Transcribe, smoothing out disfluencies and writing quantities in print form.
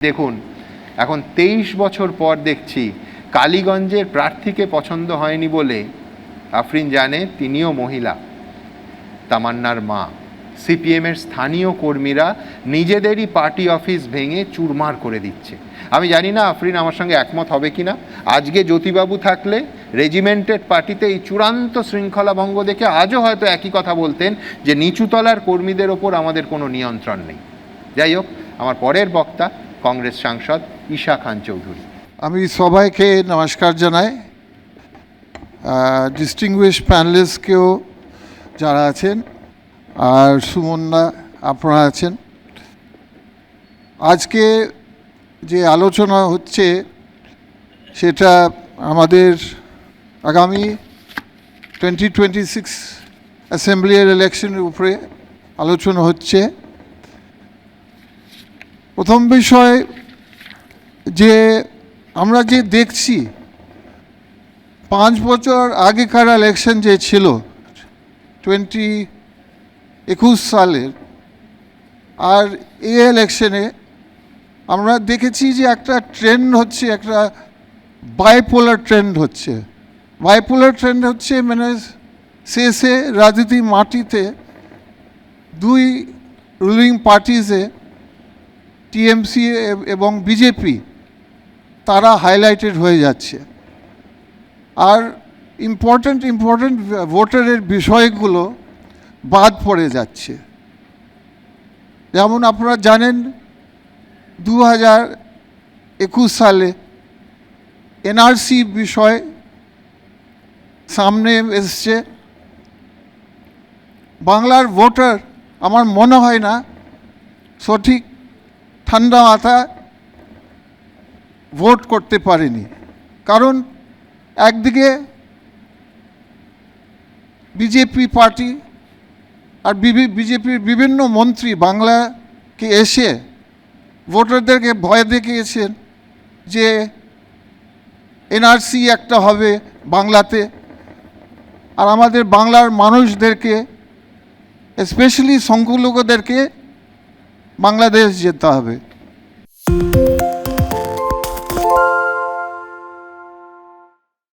দেখুন, এখন 23 বছর পর দেখছি কালীগঞ্জের প্রার্থীকে পছন্দ হয়নি বলে আফরিন জানে তিনিও মহিলা, তামান্নার মা। সিপিএমের স্থানীয় কর্মীরা নিজেদেরই পার্টি অফিস ভেঙে চুরমার করে দিচ্ছে। আমি জানি না আফরিন আমার সঙ্গে একমত হবে কিনা। আজকে জ্যোতিবাবু থাকলে রেজিমেন্টেড পার্টিতে এই চূড়ান্ত শৃঙ্খলা ভঙ্গ দেখে আজও হয়তো একই কথা বলতেন যে নিচুতলার কর্মীদের ওপর আমাদের কোনো নিয়ন্ত্রণ নেই। যাই হোক, আমার পরের বক্তা কংগ্রেস সাংসদ ঈশা খান চৌধুরী। আমি সবাইকে নমস্কার জানাই, ডিস্টিংগুইশ প্যানেলিস্টকেও যারা আছেন, আর সুমনদা আপনারা আছেন। আজকে যে আলোচনা হচ্ছে সেটা আমাদের আগামী 2026 অ্যাসেম্বলি ইলেকশনের উপরে আলোচনা হচ্ছে। প্রথম বিষয় যে আমরা যে দেখছি 5 বছর আগেকার ইলেকশন যে ছিল 2021 সালের, আর এই ইলেকশনে আমরা দেখেছি যে একটা ট্রেন্ড হচ্ছে, একটা বাইপোলার ট্রেন্ড হচ্ছে। বাইপোলার ট্রেন্ড হচ্ছে মানে শেষে রাজনীতি মাটিতে দুই রুলিং পার্টিসে টিএমসি এবং বিজেপি তারা হাইলাইটেড হয়ে যাচ্ছে, আর ইম্পর্ট্যান্ট ভোটারের বিষয়গুলো বাদ পড়ে যাচ্ছে। যেমন আপনারা জানেন 2021 সালে এনআরসি বিষয় সামনে এসছে। বাংলার ভোটার আমার মনে হয় না সঠিক ঠান্ডা মাথা ভোট করতে পারেনি, কারণ একদিকে বিজেপি পার্টি আর বিজেপির বিভিন্ন মন্ত্রী বাংলাকে এসে ভোটারদেরকে ভয় দেখিয়েছেন যে এনআরসি একটা হবে বাংলাতে, আর আমাদের বাংলার মানুষদেরকে স্পেশালি সংখ্যালঘুদেরকে বাংলাদেশ যেতে হবে।